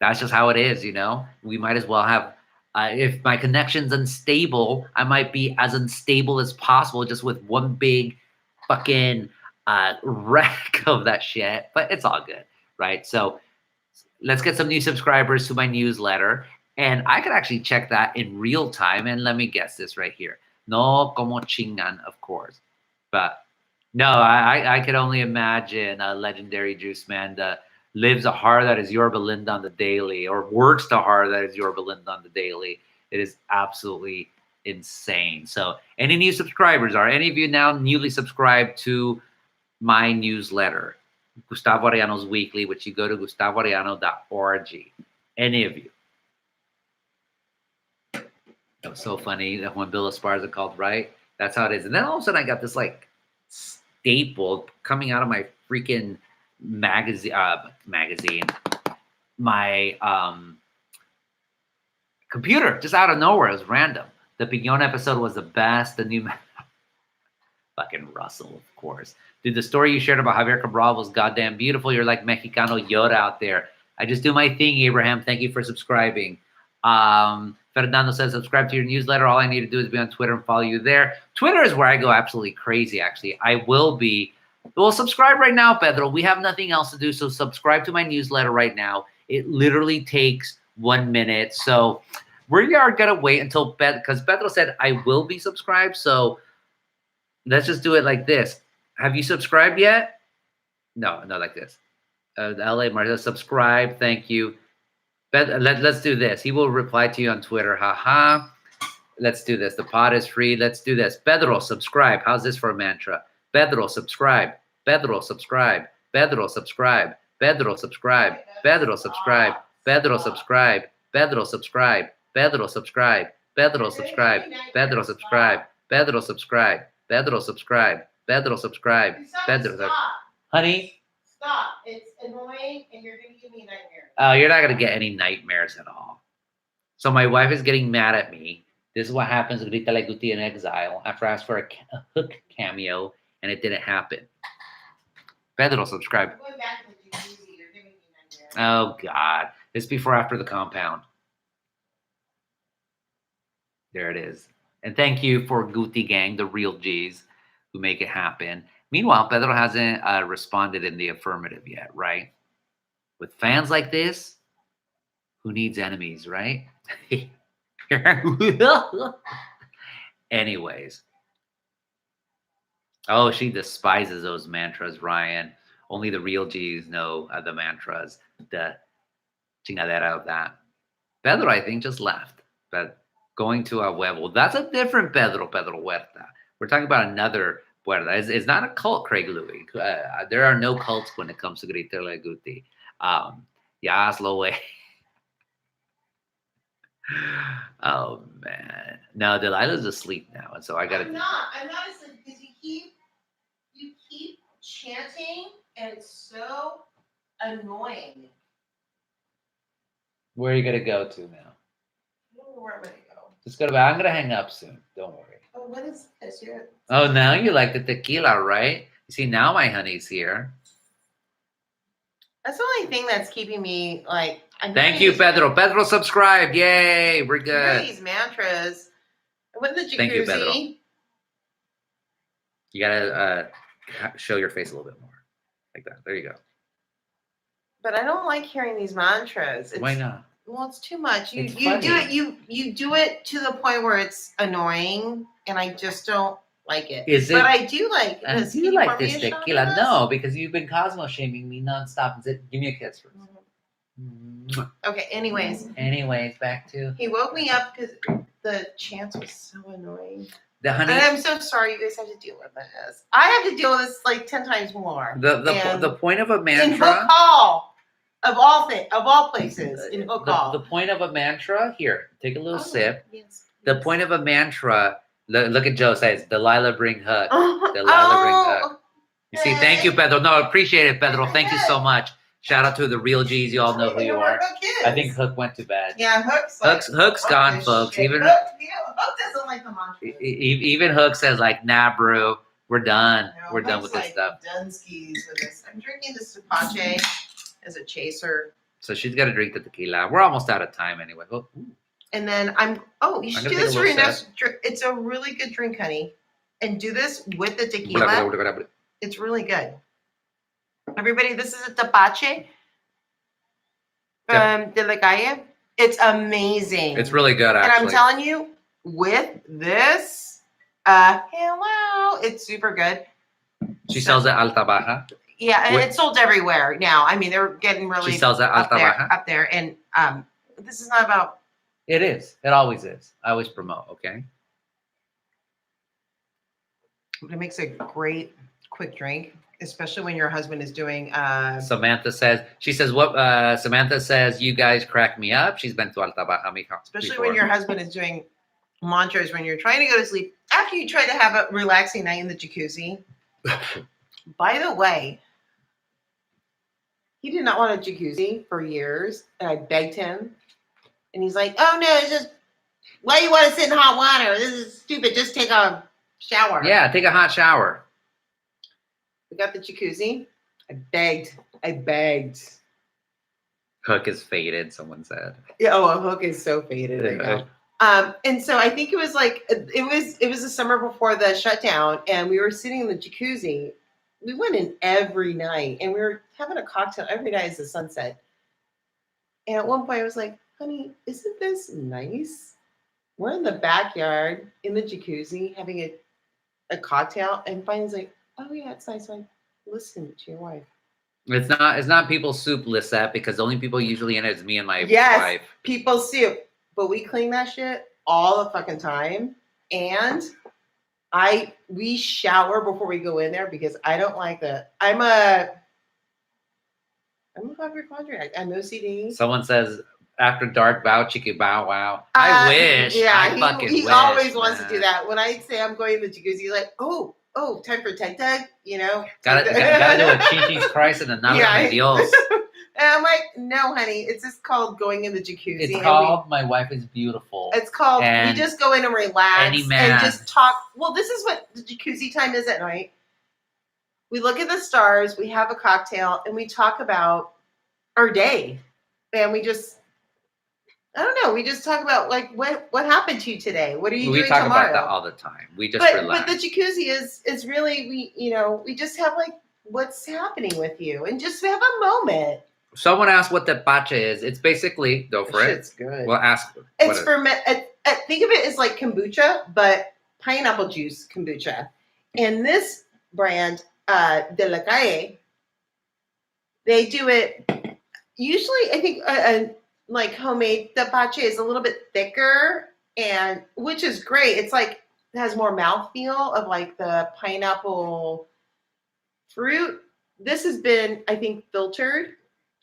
Speaker 1: That's just how it is, you know? We might as well have, if my connection's unstable, I might be as unstable as possible just with one big fucking wreck of that shit. But it's all good, right? So let's get some new subscribers to my newsletter. And I could actually check that in real time. And let me guess this right here. No como chingan, of course. But no, I could only imagine a Legendary Juice Man that lives a hard that is your Belinda on the daily, or works the hard that is your Belinda on the daily. It is absolutely insane. So any new subscribers? Are any of you now newly subscribed to my newsletter, Gustavo Arellano's Weekly, which you go to GustavoArellano.org? Any of you? That was so funny that when Bill Esparza called, right? That's how it is. And then all of a sudden I got this like staple coming out of my freaking magazine, my computer, just out of nowhere. It was random. The Piñon episode was the best. The new fucking Russell, of course. Dude, the story you shared about Javier Cabral was goddamn beautiful. You're like Mexicano Yoda out there. I just do my thing, Abraham. Thank you for subscribing. Fernando says, subscribe to your newsletter. All I need to do is be on Twitter and follow you there. Twitter is where I go absolutely crazy, actually. I will be Well, subscribe right now, Pedro. We have nothing else to do, so subscribe to my newsletter right now. It literally takes 1 minute. So we are gonna wait until because Pedro said I will be subscribed. So let's just do it like this. Have you subscribed yet? No, not like this. LA Marta, subscribe. Thank you. Let's do this. He will reply to you on Twitter. Haha. Let's do this. The pod is free. Let's do this. Pedro, subscribe. How's this for a mantra? Pedro, subscribe. Pedro, subscribe. Pedro, subscribe. Pedro, subscribe. Pedro, subscribe. Pedro, subscribe. Pedro, subscribe. Pedro, subscribe. Pedro, subscribe. Pedro, subscribe. Pedro, subscribe. Pedro, subscribe. Pedro, subscribe. Pedro,
Speaker 2: Stop.
Speaker 1: honey.
Speaker 2: Stop. It's annoying and you're going to give me nightmares.
Speaker 1: Oh, you're not going to get any nightmares at all. So my wife is getting mad at me. This is what happens with Grítale, Guti in Exile after I asked for a hook cameo and it didn't happen. Pedro, subscribe.
Speaker 2: I'm going back to the Jacuzzi. You're giving me nightmares.
Speaker 1: Oh, God. It's before after the compound. There it is. And thank you for Guti Gang, the real G's who make it happen. Meanwhile, Pedro hasn't responded in the affirmative yet, right? With fans like this, who needs enemies, right? Anyways. Oh, she despises those mantras, Ryan. Only the real G's know the mantras. The chingadera of that. Pedro, I think, just left. But going to a huevo. That's a different Pedro Huerta. We're talking about another Puerta. It's not a cult, Craig Louis. There are no cults when it comes to Grítale Guti. Ya hazlo, way. Oh, man. No, Delilah's asleep now. And so I got to.
Speaker 2: I'm not asleep because you keep chanting and it's so annoying.
Speaker 1: Where are you going to go to now?
Speaker 2: I don't know where I'm going to go.
Speaker 1: Just go to bed. I'm going to hang up soon. Don't worry.
Speaker 2: Oh, what is this?
Speaker 1: Oh, now you like the tequila, right? You see, now my honey's here.
Speaker 2: That's the only thing that's keeping me like.
Speaker 1: Thank you, Pedro. Pedro, subscribe. Yay, we're good.
Speaker 2: These mantras. With the Jacuzzi.
Speaker 1: Thank you, Pedro. You gotta show your face a little bit more, like that. There you go.
Speaker 2: But I don't like hearing these mantras.
Speaker 1: Why not?
Speaker 2: Well, it's too much. You
Speaker 1: It's
Speaker 2: do
Speaker 1: funny.
Speaker 2: it. You do it to the point where it's annoying, and I just don't like it.
Speaker 1: Is it?
Speaker 2: But I do like.
Speaker 1: And
Speaker 2: Does
Speaker 1: do
Speaker 2: can
Speaker 1: you
Speaker 2: pour
Speaker 1: like
Speaker 2: me
Speaker 1: this
Speaker 2: a shot of
Speaker 1: tequila?
Speaker 2: this?
Speaker 1: No, because you've been Cosmo shaming me nonstop. And said, give me a kiss first. Mwah.
Speaker 2: Okay.
Speaker 1: Anyways, back to
Speaker 2: He woke me up because the chants was so annoying.
Speaker 1: the honey.
Speaker 2: And I'm so sorry you guys have to deal with this. I have to deal with this like 10 times more.
Speaker 1: The point of a
Speaker 2: In Hook
Speaker 1: mantra.
Speaker 2: Hall, of all places, in Hook Hall.
Speaker 1: The point of a mantra. Here, take a little
Speaker 2: Oh,
Speaker 1: sip.
Speaker 2: yes.
Speaker 1: The point of a mantra. Look at Joe says, Delilah bring hook.
Speaker 2: Oh,
Speaker 1: Delilah bring hook. You see, thank you, Pedro. No, appreciate it, Pedro. Thank you so much. Shout out to the real G's. You all know who you are. I think Hook went to bed.
Speaker 2: Yeah,
Speaker 1: Hook's gone, folks.
Speaker 2: Shit.
Speaker 1: Even
Speaker 2: Hook doesn't like the mantra.
Speaker 1: even Hook says like, nah, bro, we're done.
Speaker 2: No,
Speaker 1: We're done
Speaker 2: Hook's
Speaker 1: with this stuff.
Speaker 2: Dunskies with this. I'm drinking this Tepache as a chaser.
Speaker 1: So she's got to drink the tequila. We're almost out of time anyway. Oh, ooh.
Speaker 2: And then you should
Speaker 1: gonna
Speaker 2: do
Speaker 1: take
Speaker 2: this
Speaker 1: a
Speaker 2: for your
Speaker 1: little
Speaker 2: next drink. It's a really good drink, honey. And do this with the tequila. It's really good. Everybody, this is a Tepache from De La Calle. It's amazing.
Speaker 1: It's really good, actually.
Speaker 2: And I'm telling you, with this, hello, it's super good.
Speaker 1: She sells at Alta Baja.
Speaker 2: Yeah, and
Speaker 1: What-
Speaker 2: it's sold everywhere now. I mean, they're getting really
Speaker 1: She sells at Alta Baja.
Speaker 2: up there. And this is not about.
Speaker 1: It is. It always is. I always promote, okay?
Speaker 2: It makes a great quick drink, especially when your husband is doing.
Speaker 1: Samantha says, Samantha says, you guys crack me up. She's been to Alta Baja.
Speaker 2: Especially
Speaker 1: before.
Speaker 2: when your husband is doing mantras when you're trying to go to sleep after you try to have a relaxing night in the jacuzzi. By the way, he did not want a jacuzzi for years, and I begged him, and he's like, "Oh no, it's just why you want to sit in hot water? This is stupid. Just take a shower."
Speaker 1: Yeah, take a hot shower.
Speaker 2: We got the jacuzzi. I begged.
Speaker 1: Hook is faded, someone said.
Speaker 2: Yeah, a hook is so faded right now. And so I think it was like it was the summer before the shutdown, and we were sitting in the jacuzzi, we went in every night, and we were having a cocktail every night as the sun set. And at one point, I was like, "Honey, isn't this nice? We're in the backyard in the jacuzzi having a cocktail." And finally, like, "Oh yeah, it's nice." Like, listen to your wife.
Speaker 1: It's not people soup, Lisette, because the only people usually in it is me and my
Speaker 2: Yes,
Speaker 1: wife.
Speaker 2: people soup, but we clean that shit all the fucking time, and we shower before we go in there because I don't like that. I'm a hypochondriac. I'm OCD.
Speaker 1: Someone says after dark bow chickie bow wow. I wish.
Speaker 2: Yeah,
Speaker 1: I fucking
Speaker 2: he
Speaker 1: wish,
Speaker 2: always wants to
Speaker 1: man.
Speaker 2: do that. When I say I'm going to the jacuzzi, he's like, oh, time for tug tug, you know?
Speaker 1: Gotta do a Chi-Chi's Christ and another
Speaker 2: Yeah.
Speaker 1: Dios.
Speaker 2: And I'm like, no, honey, it's just called going in the jacuzzi.
Speaker 1: It's called My Wife is Beautiful.
Speaker 2: It's called
Speaker 1: And
Speaker 2: we just go in and relax
Speaker 1: any man.
Speaker 2: and just talk. Well, this is what the jacuzzi time is at night. We look at the stars, we have a cocktail, and we talk about our day. And we just, I don't know, we just talk about like what happened to you today? What are you doing tomorrow?
Speaker 1: We talk about that all the time. We just relax.
Speaker 2: But the jacuzzi is really, we just have like what's happening with you and just have a moment.
Speaker 1: Someone asked what tepache is. It's basically, go for it.
Speaker 2: It's good.
Speaker 1: Well, ask.
Speaker 2: It's think of it as like kombucha, but pineapple juice kombucha. And this brand, De La Calle, they do it. Usually, I think like homemade tepache is a little bit thicker, and which is great. It's like it has more mouthfeel of like the pineapple fruit. This has been, I think, filtered.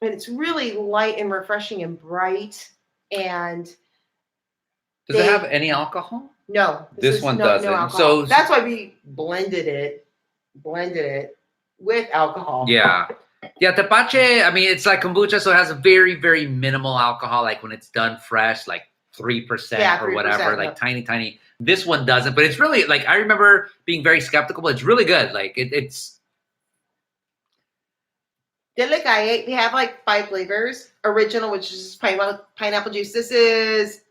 Speaker 2: And it's really light and refreshing and bright. And
Speaker 1: does it have any alcohol?
Speaker 2: No.
Speaker 1: This one doesn't.
Speaker 2: No so that's why we blended it with alcohol.
Speaker 1: Yeah. Yeah, tepache, I mean, it's like kombucha, so it has a very, very minimal alcohol, like when it's done fresh, like 3% or whatever, like tiny. This one doesn't, but it's really, like, I remember being very skeptical, but it's really good. Like, it's...
Speaker 2: De La Calle, they have like 5 flavors. Original, which is pineapple juice. This is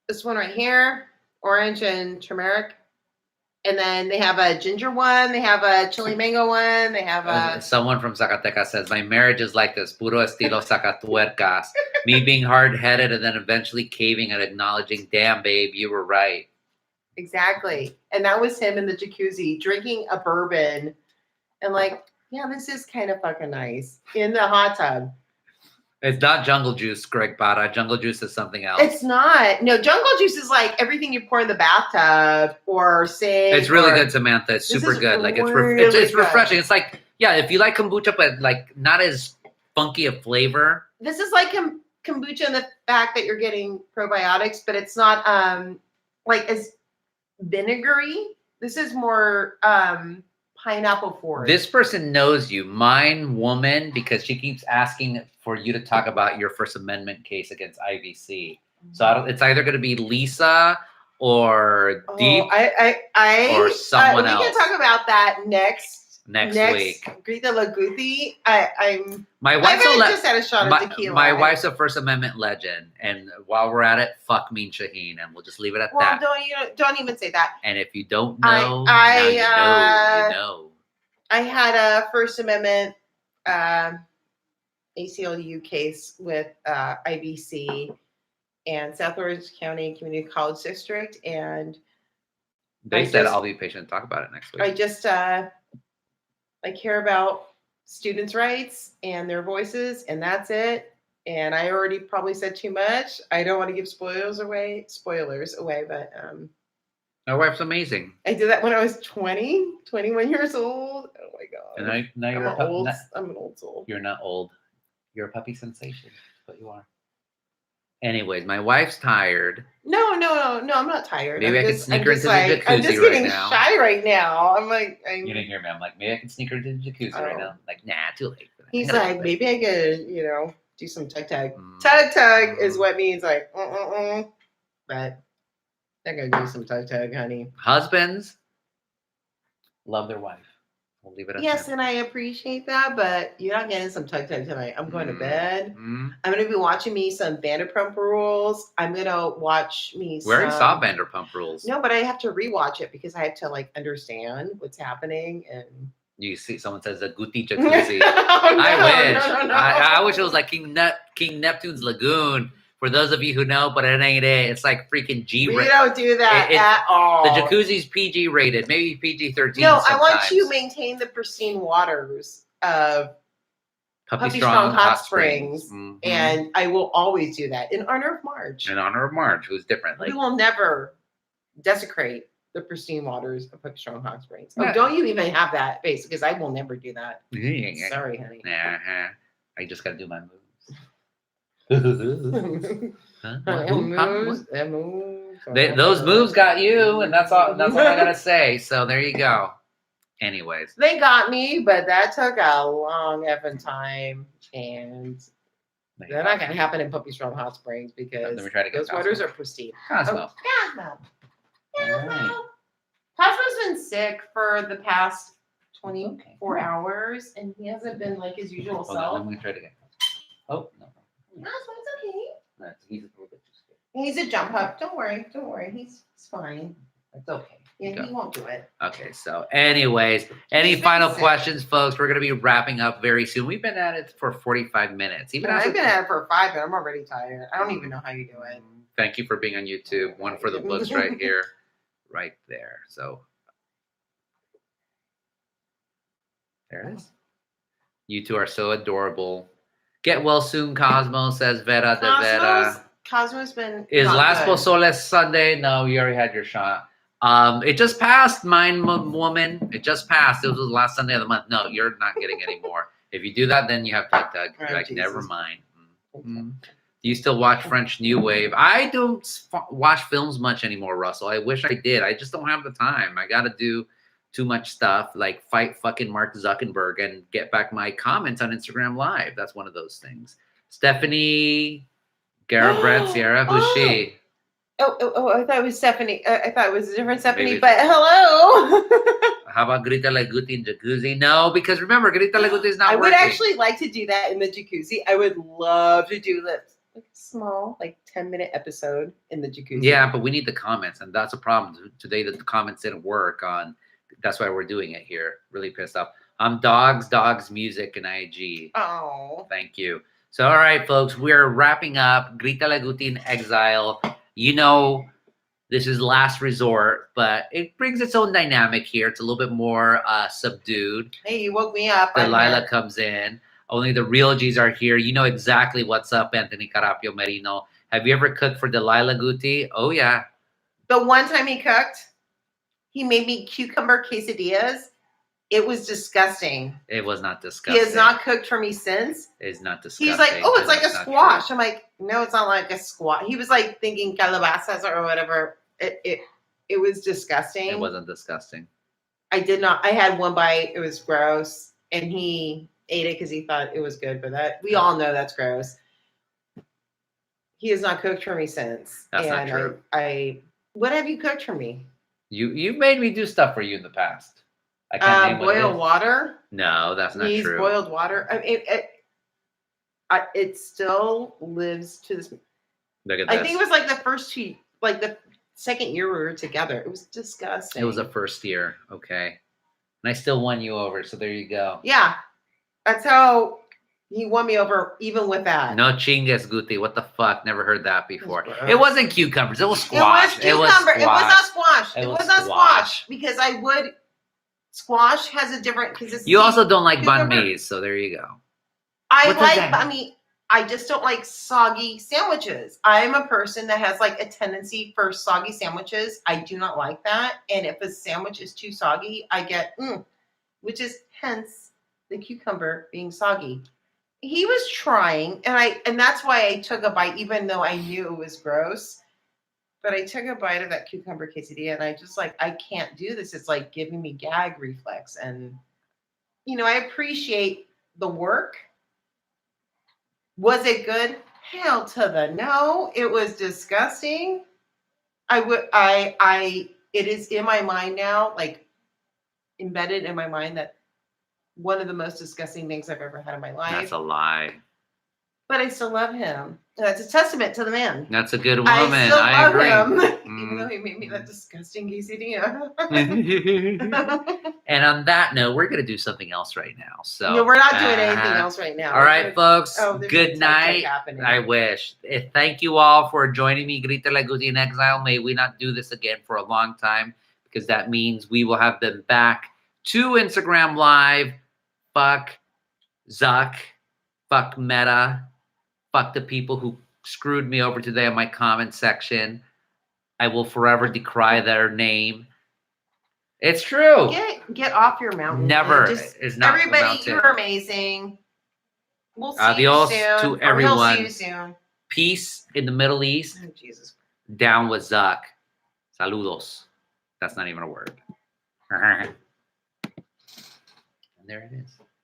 Speaker 2: this one right here, orange and turmeric. And then they have a ginger one. They have a chili mango one. They have a...
Speaker 1: Someone from Zacatecas says, my marriage is like this, puro estilo Zacatuercas. Me being hard-headed and then eventually caving and acknowledging, damn, babe, you were right.
Speaker 2: Exactly. And that was him in the jacuzzi drinking a bourbon and like, yeah, this is kind of fucking nice in the hot tub.
Speaker 1: It's not jungle juice, Greg Bada. Jungle juice is something else.
Speaker 2: It's not. No, jungle juice is like everything you pour in the bathtub or say.
Speaker 1: It's really good, Samantha. It's super good. Like it's refreshing. It's like, yeah, if you like kombucha, but like not as funky a flavor.
Speaker 2: This is like kombucha in the fact that you're getting probiotics, but it's not like as vinegary. This is more pineapple forward.
Speaker 1: This person knows you, mine woman, because she keeps asking for you to talk about your First Amendment case against IVC. So it's either going to be Lisa or Deep or someone else.
Speaker 2: We can talk about that next
Speaker 1: week.
Speaker 2: Grítale Guti.
Speaker 1: My wife's
Speaker 2: just had a shot of tequila.
Speaker 1: My wife's a First Amendment legend, and while we're at it, fuck Mean Shaheen, and we'll just leave it at that.
Speaker 2: Don't even say that.
Speaker 1: And if you don't know, you know.
Speaker 2: I had a First Amendment ACLU case with IVC and South Orange County Community College District, and
Speaker 1: they said I'll be patient to talk about it next week.
Speaker 2: I just I care about students' rights and their voices, and that's it. And I already probably said too much. I don't want to give spoilers away, but
Speaker 1: my wife's amazing.
Speaker 2: I did that when I was 21 years old. Oh my god!
Speaker 1: And now you're
Speaker 2: I'm an old soul.
Speaker 1: You're not old. You're a puppy sensation. That's what you are. Anyways, my wife's tired.
Speaker 2: No, I'm not tired.
Speaker 1: Maybe I can sneak her into the jacuzzi right now.
Speaker 2: I'm just getting shy right now. I'm like,
Speaker 1: you didn't hear me. I'm like, maybe I can sneak her into the jacuzzi right now. Like, nah, too late.
Speaker 2: He's like, maybe I could, do some tug tug. Tug tug is what means like, but they're gonna do some tug tug, honey.
Speaker 1: Husbands love their wife. We'll leave it at
Speaker 2: Yes,
Speaker 1: that.
Speaker 2: and I appreciate that, but you're not getting some tug tug tonight. I'm going to bed.
Speaker 1: Mm.
Speaker 2: I'm going to be watching me some Vanderpump Rules. I'm going to watch me
Speaker 1: We already saw
Speaker 2: some...
Speaker 1: Vanderpump Rules.
Speaker 2: No, but I have to rewatch it because I have to like understand what's happening and...
Speaker 1: You see, someone says a Guti Jacuzzi.
Speaker 2: Oh, no,
Speaker 1: I wish.
Speaker 2: no.
Speaker 1: I wish it was like King Neptune's Lagoon. For those of you who know, but it ain't it. It's like freaking G
Speaker 2: We
Speaker 1: rated.
Speaker 2: don't do that at all.
Speaker 1: The jacuzzi's PG rated, maybe PG-13.
Speaker 2: No,
Speaker 1: sometimes.
Speaker 2: I want you to maintain the pristine waters of Puppy Strong Hot Springs, and I will always do that in honor of Marge.
Speaker 1: In honor of Marge, who's different. Like,
Speaker 2: we will never desecrate the pristine waters of Puppy Strong Hot Springs. Oh,
Speaker 1: Yeah.
Speaker 2: don't you even have that face, because I will never do that.
Speaker 1: Yeah.
Speaker 2: Sorry, honey.
Speaker 1: I just gotta do my moves. Those moves got you, and that's all I gotta say. So there you go. Anyways,
Speaker 2: they got me, but that took a long effing time, and they're not gonna happen in Puppy Strong Hot Springs because those waters are pristine.
Speaker 1: Cosmo.
Speaker 2: Cosmo. Cosmo's been sick for the past 24 hours, and he hasn't been like his usual
Speaker 1: Hold
Speaker 2: self.
Speaker 1: on, I'm gonna try it again. Oh no.
Speaker 2: Cosmo, it's okay.
Speaker 1: He's a little bit too scared.
Speaker 2: He's a jump up. Don't worry. He's fine.
Speaker 1: It's okay.
Speaker 2: Yeah, he won't do it.
Speaker 1: Okay, so anyways, any final questions, folks? We're going to be wrapping up very soon. We've been at it for 45 minutes.
Speaker 2: I've been at it for 5, but I'm already tired. I don't even know how you do it.
Speaker 1: Thank you for being on YouTube. One for the books right here, right there. So there it is. You two are so adorable. Get well soon, Cosmo, says Vera de Vera.
Speaker 2: Cosmo's been...
Speaker 1: Is Las Pozoles Sunday? No, you already had your shot. It just passed, mine woman. It just passed. It was the last Sunday of the month. No, you're not getting any more. If you do that, then you have to like, never mind. Do you still watch French New Wave? I don't watch films much anymore, Russell. I wish I did. I just don't have the time. I got to do too much stuff, like fight fucking Mark Zuckerberg and get back my comments on Instagram Live. That's one of those things. Stephanie Garabret Sierra, who's she?
Speaker 2: Oh, I thought it was Stephanie. I thought it was a different Stephanie, maybe. But hello.
Speaker 1: How about Grítale, Guti in Jacuzzi? No, because remember, Grítale, Guti is not working.
Speaker 2: I would actually like to do that in the jacuzzi. I would love to do this. Like a small, like 10-minute episode in the jacuzzi.
Speaker 1: Yeah, but we need the comments, and that's a problem. Today, the comments didn't work on. That's why we're doing it here. Really pissed off. I'm Dogs, Music, and IG.
Speaker 2: Oh.
Speaker 1: Thank you. So, all right, folks, we're wrapping up. Grítale, Guti in Exile. You know, this is last resort, but it brings its own dynamic here. It's a little bit more subdued.
Speaker 2: Hey, you woke me up.
Speaker 1: Delilah comes in. Only the real G's are here. You know exactly what's up, Anthony Carapio Merino. Have you ever cooked for Delilah, Guti? Oh, yeah.
Speaker 2: The one time he cooked, he made me cucumber quesadillas. It was disgusting.
Speaker 1: It was not disgusting.
Speaker 2: He has not cooked for me since.
Speaker 1: It's not disgusting.
Speaker 2: He's like, oh, it's like a squash. I'm like, no, it's not like a squash. He was like thinking calabazas or whatever. It was disgusting.
Speaker 1: It wasn't disgusting.
Speaker 2: I did not. I had one bite. It was gross. And he ate it because he thought it was good. But that we all know that's gross. He has not cooked for me since.
Speaker 1: That's not true.
Speaker 2: What have you cooked for me?
Speaker 1: You've made me do stuff for you in the past. I can't name
Speaker 2: boil water.
Speaker 1: No, that's not
Speaker 2: He's
Speaker 1: true.
Speaker 2: Boiled water. I mean, it still lives to this.
Speaker 1: Look at this.
Speaker 2: I think it was like the first the second year we were together. It was disgusting.
Speaker 1: It was the first year, okay. And I still won you over, so there you go.
Speaker 2: Yeah, that's how he won me over, even with that.
Speaker 1: No chingas, Guti. What the fuck? Never heard that before. It wasn't cucumbers. It was squash.
Speaker 2: It was cucumber. It was not squash. It was not squash because I would. Squash has a different consistency.
Speaker 1: You also don't like banh mi's, so there you go.
Speaker 2: I just don't like soggy sandwiches. I'm a person that has like a tendency for soggy sandwiches. I do not like that. And if a sandwich is too soggy, I get, which is hence the cucumber being soggy. He was trying, and that's why I took a bite, even though I knew it was gross. But I took a bite of that cucumber quesadilla, and I just I can't do this. It's like giving me gag reflex. And, I appreciate the work. Was it good? Hell to the no. It was disgusting. It is in my mind now, like embedded in my mind that one of the most disgusting things I've ever had in my life.
Speaker 1: That's a lie.
Speaker 2: But I still love him. That's a testament to the man.
Speaker 1: That's a good woman.
Speaker 2: I still
Speaker 1: I
Speaker 2: love
Speaker 1: agree.
Speaker 2: him, even though he made me that disgusting quesadilla.
Speaker 1: And on that note, we're gonna do something else right now. So
Speaker 2: no, we're not doing anything else right now.
Speaker 1: All right, folks.
Speaker 2: Oh, there's
Speaker 1: good
Speaker 2: a
Speaker 1: night.
Speaker 2: happening.
Speaker 1: I wish. Thank you all for joining me, Grítale, Guti in Exile. May we not do this again for a long time, because that means we will have them back to Instagram Live. Fuck Zuck. Fuck Meta. Fuck the people who screwed me over today in my comment section. I will forever decry their name. It's true.
Speaker 2: Get off your mountain.
Speaker 1: Never
Speaker 2: Just,
Speaker 1: is not
Speaker 2: everybody,
Speaker 1: mountain.
Speaker 2: you're amazing. We'll see
Speaker 1: Adios
Speaker 2: you soon.
Speaker 1: to everyone.
Speaker 2: We'll see you soon.
Speaker 1: Peace in the Middle East.
Speaker 2: Oh, Jesus.
Speaker 1: Down with Zuck. Saludos. That's not even a word. And there it is.